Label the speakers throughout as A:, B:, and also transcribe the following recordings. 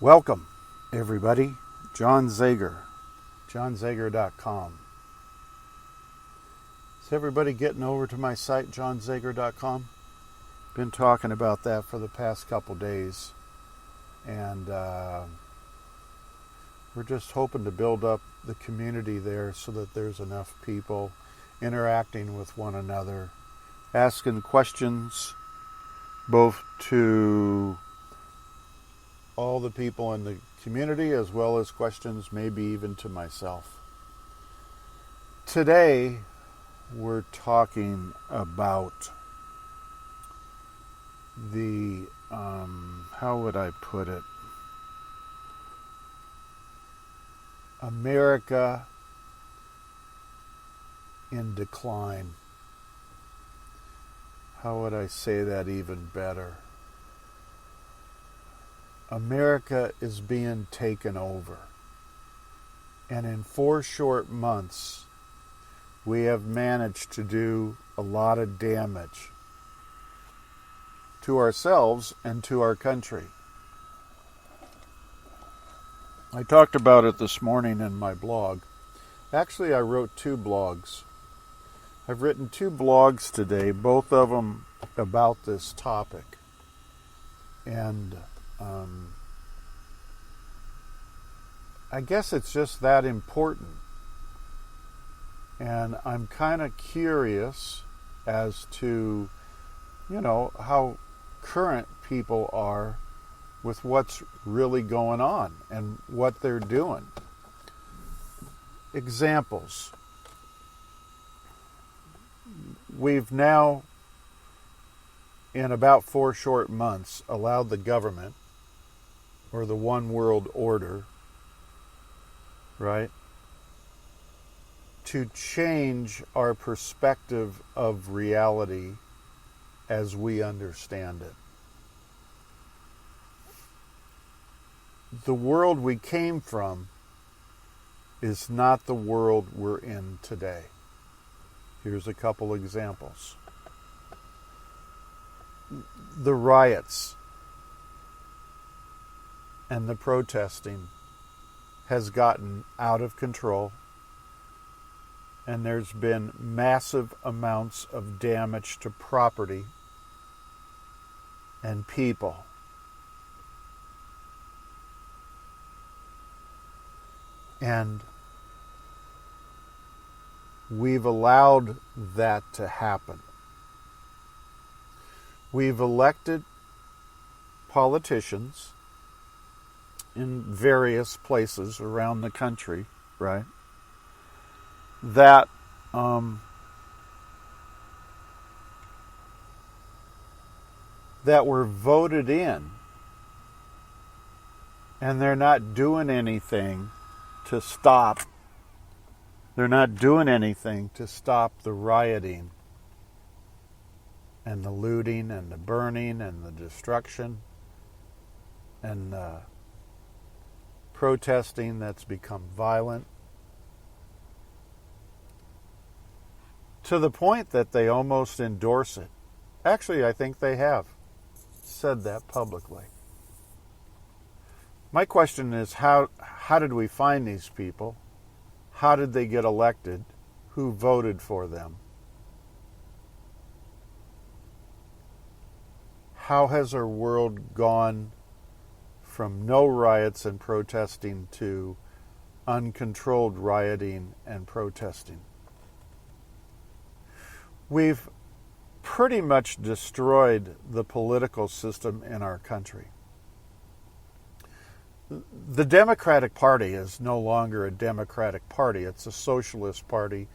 A: Welcome, everybody. John Zager, johnzager.com. Is everybody getting over to my site, johnzager.com? Been talking about that for the past couple days, and we're just hoping to build up the community there so that there's enough people interacting with one another, asking questions both to all the people in the community as well as questions maybe even to myself. Today we're talking about the, how would I put it? America in decline. How would I say that even better? America is being taken over. And in 4 short months, we have managed to do a lot of damage to ourselves and to our country. I talked about it this morning in my blog. Actually, I wrote 2 blogs. I've written 2 blogs today, both of them about this topic. And I guess it's just that important. And I'm kind of curious as to, how current people are with what's really going on and what they're doing. Examples. We've now, in about 4 short months, allowed the government, or the one world order, right, to change our perspective of reality as we understand it. The world we came from is not the world we're in today. Here's a couple examples. The riots and the protesting has gotten out of control, and there's been massive amounts of damage to property and people. And we've allowed that to happen. We've elected politicians in various places around the country, right, that were voted in, and they're not doing anything to stop. They're not doing anything to stop the rioting and the looting and the burning and the destruction and protesting that's become violent, to the point that they almost endorse it. Actually, I think they have said that publicly. My question is, how did we find these people? How did they get elected? Who voted for them? How has our world gone from no riots and protesting to uncontrolled rioting and protesting? We've pretty much destroyed the political system in our country. The Democratic Party is no longer a Democratic Party. It's a socialist party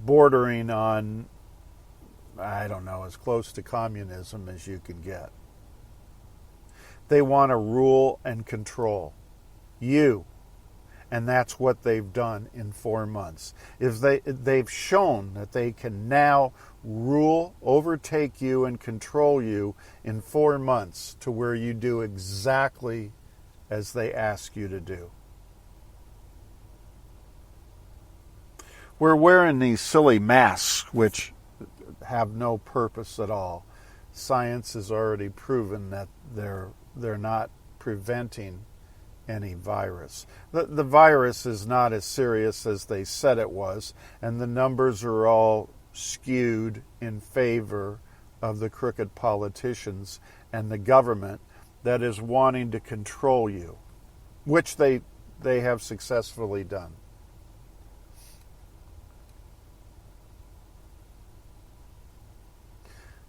A: bordering on, as close to communism as you can get. They want to rule and control you. And that's what they've done in 4 months. They've shown that they can now rule, overtake you, and control you in 4 months to where you do exactly as they ask you to do. We're wearing these silly masks, which have no purpose at all. Science has already proven that they're not preventing any virus. The virus is not as serious as they said it was, and the numbers are all skewed in favor of the crooked politicians and the government that is wanting to control you, which they have successfully done.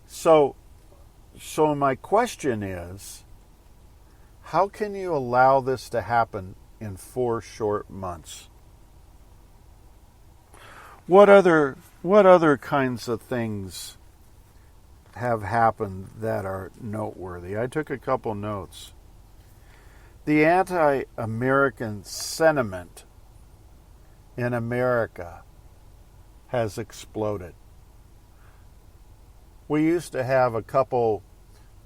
A: So my question is, how can you allow this to happen in 4 short months? What other kinds of things have happened that are noteworthy? I took a couple notes. The anti-American sentiment in America has exploded. We used to have a couple,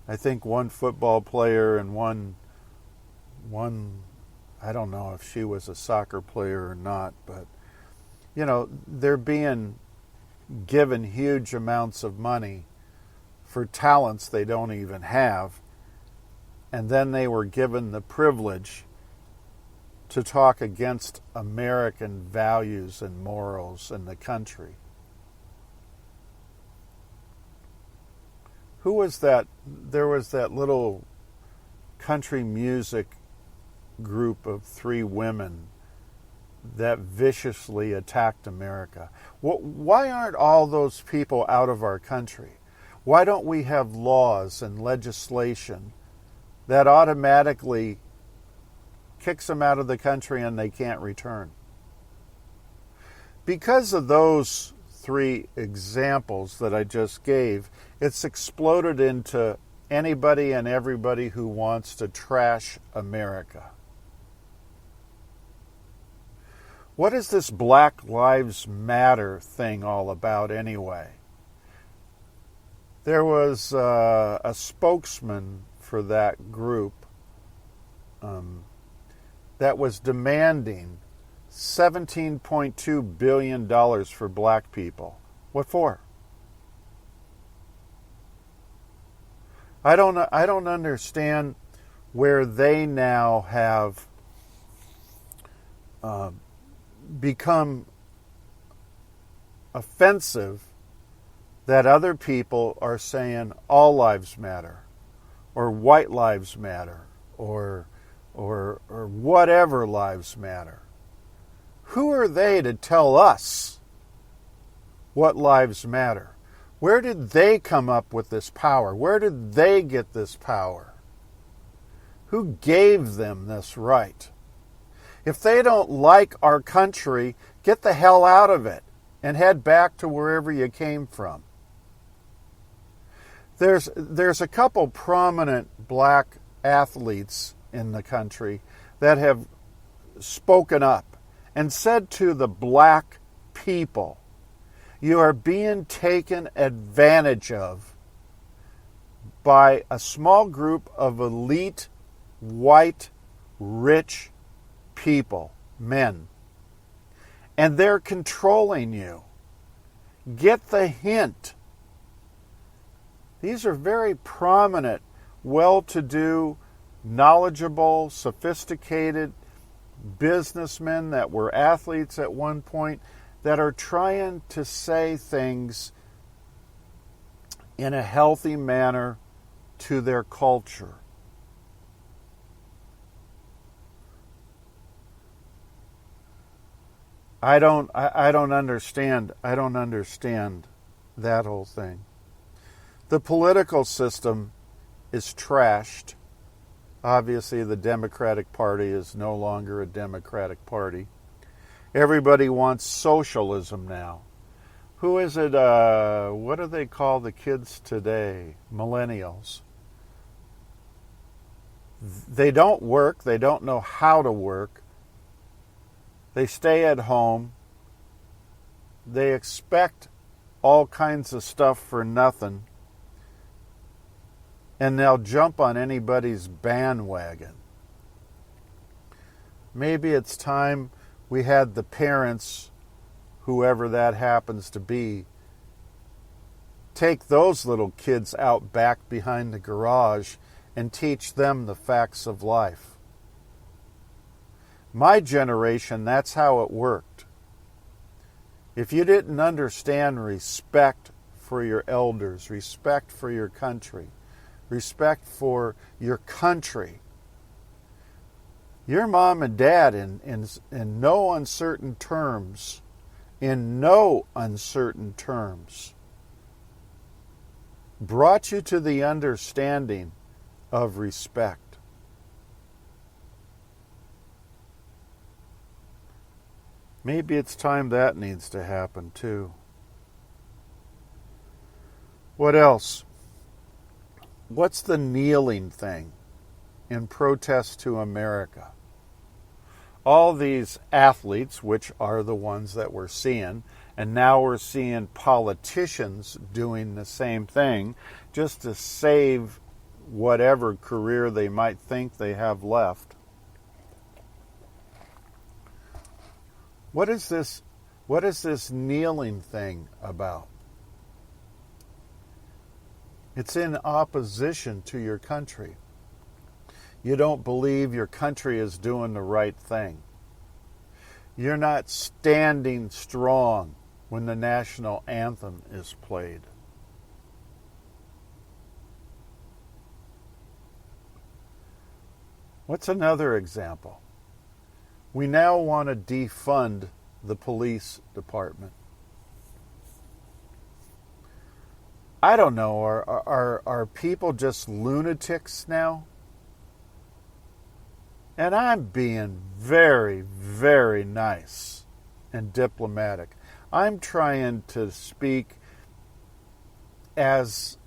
A: I think one football player and one, I don't know if she was a soccer player or not, but, they're being given huge amounts of money for talents they don't even have, and then they were given the privilege to talk against American values and morals in the country. Who was that? There was that little country music group of 3 women that viciously attacked America. Why aren't all those people out of our country? Why don't we have laws and legislation that automatically kicks them out of the country and they can't return? Because of those 3 examples that I just gave, it's exploded into anybody and everybody who wants to trash America. What is this Black Lives Matter thing all about anyway? There was a spokesman for that group that was demanding $17.2 billion for black people. What for? I don't understand where they now have become offensive that other people are saying all lives matter, or white lives matter, or whatever lives matter. Who are they to tell us what lives matter? Where did they come up with this power? Where did they get this power? Who gave them this right? If they don't like our country, get the hell out of it and head back to wherever you came from. There's a couple prominent black athletes in the country that have spoken up and said to the black people, you are being taken advantage of by a small group of elite, white, rich people, men, and they're controlling you. Get the hint. These are very prominent, well-to-do, knowledgeable, sophisticated businessmen that were athletes at one point that are trying to say things in a healthy manner to their culture. I don't understand that whole thing. The political system is trashed. Obviously, the Democratic Party is no longer a Democratic Party. Everybody wants socialism now. Who is it? What do they call the kids today? Millennials. They don't work. They don't know how to work. They stay at home. They expect all kinds of stuff for nothing. And they'll jump on anybody's bandwagon. Maybe it's time we had the parents, whoever that happens to be, take those little kids out back behind the garage and teach them the facts of life. My generation, that's how it worked. If you didn't understand respect for your elders, respect for your country, respect for your country, your mom and dad in no uncertain terms, brought you to the understanding of respect. Maybe it's time that needs to happen too. What else? What's the kneeling thing in protest to America? All these athletes, which are the ones that we're seeing, and now we're seeing politicians doing the same thing just to save whatever career they might think they have left. What is this kneeling thing about? It's in opposition to your country. You don't believe your country is doing the right thing. You're not standing strong when the national anthem is played. What's another example? We now want to defund the police department. I don't know, are people just lunatics now? And I'm being very, very nice and diplomatic. I'm trying to speak as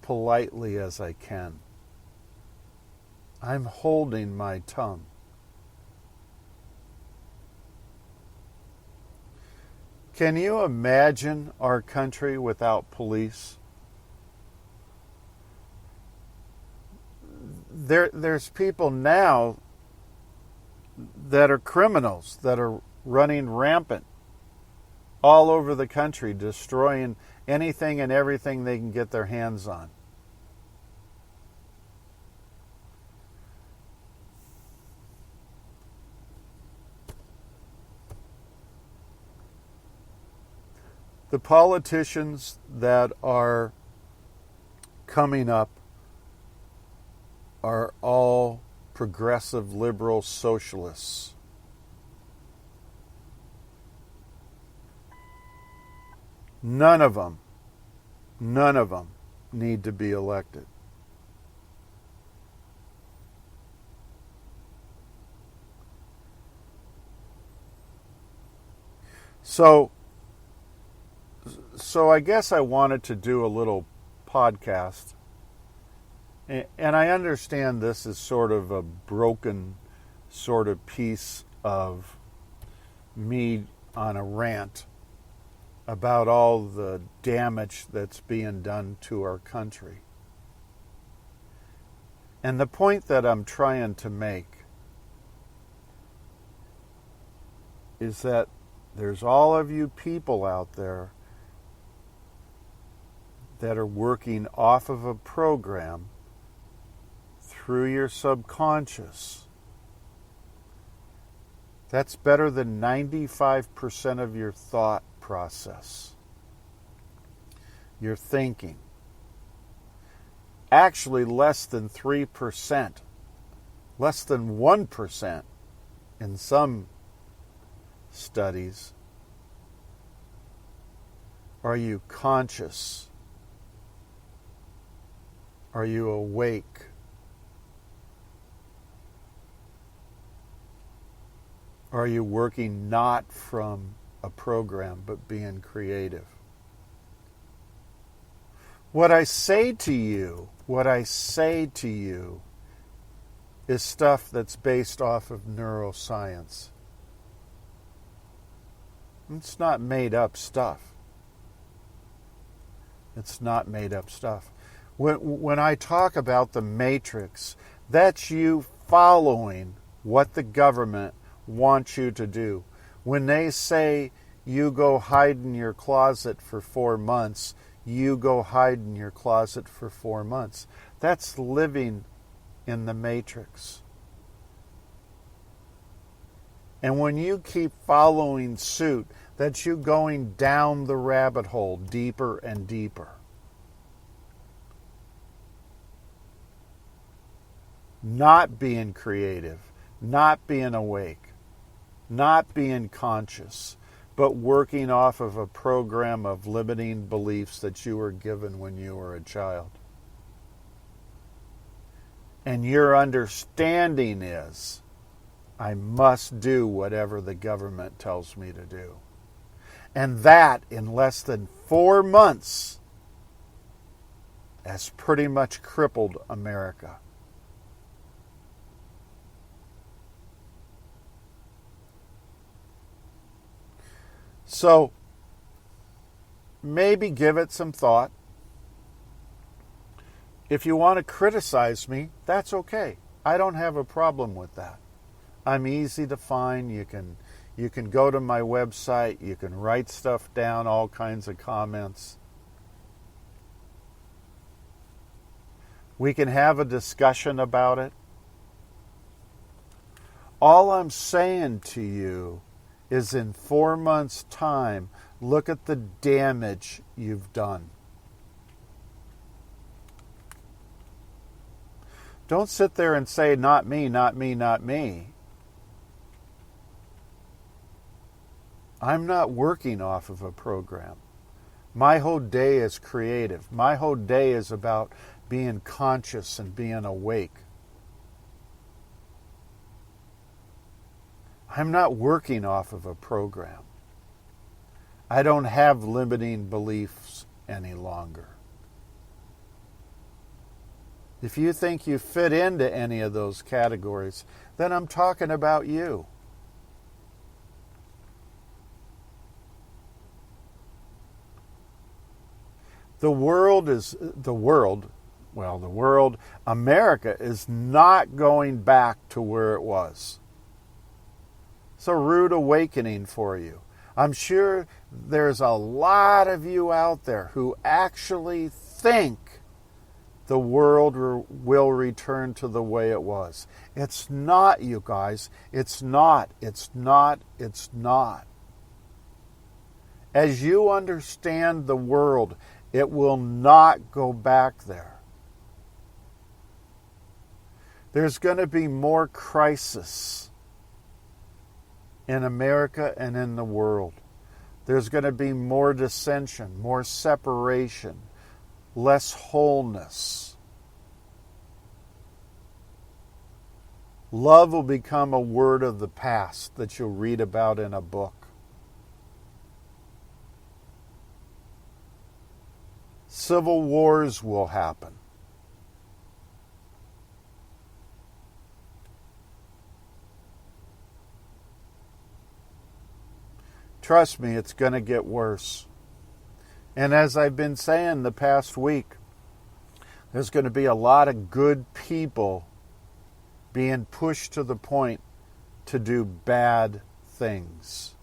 A: politely as I can. I'm holding my tongue. Can you imagine our country without police? There's people now that are criminals that are running rampant all over the country, destroying anything and everything they can get their hands on. The politicians that are coming up are all progressive liberal socialists. None of them need to be elected. So I guess I wanted to do a little podcast. And I understand this is sort of a broken sort of piece of me on a rant about all the damage that's being done to our country. And the point that I'm trying to make is that there's all of you people out there that are working off of a program through your subconscious. That's better than 95% of your thought process. Your thinking. Actually, less than 3%. Less than 1% in some studies. Are you conscious? Are you awake? Are you working not from a program, but being creative? What I say to you is stuff that's based off of neuroscience. It's not made up stuff. It's not made up stuff. When I talk about the matrix, that's you following what the government wants you to do. When they say you go hide in your closet for 4 months, you go hide in your closet for 4 months. That's living in the matrix. And when you keep following suit, that's you going down the rabbit hole deeper and deeper. Not being creative, not being awake, not being conscious, but working off of a program of limiting beliefs that you were given when you were a child. And your understanding is, I must do whatever the government tells me to do. And that, in less than 4 months, has pretty much crippled America. So, maybe give it some thought. If you want to criticize me, that's okay. I don't have a problem with that. I'm easy to find. You can go to my website. You can write stuff down, all kinds of comments. We can have a discussion about it. All I'm saying to you is in 4 months' time, look at the damage you've done. Don't sit there and say, not me, not me, not me. I'm not working off of a program. My whole day is creative. My whole day is about being conscious and being awake. I'm not working off of a program. I don't have limiting beliefs any longer. If you think you fit into any of those categories, then I'm talking about you. America is not going back to where it was. It's a rude awakening for you. I'm sure there's a lot of you out there who actually think the world will return to the way it was. It's not, you guys. It's not. It's not. It's not. As you understand the world, it will not go back there. There's going to be more crisis in America and in the world. There's going to be more dissension, more separation, less wholeness. Love will become a word of the past that you'll read about in a book. Civil wars will happen. Trust me, it's going to get worse. And as I've been saying the past week, there's going to be a lot of good people being pushed to the point to do bad things.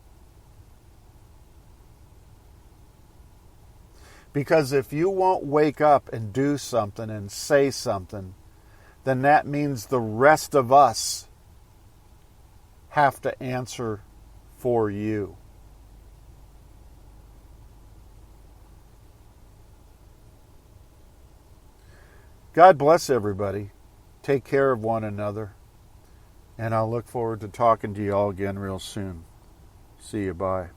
A: Because if you won't wake up and do something and say something, then that means the rest of us have to answer for you. God bless everybody. Take care of one another. And I'll look forward to talking to you all again real soon. See you. Bye.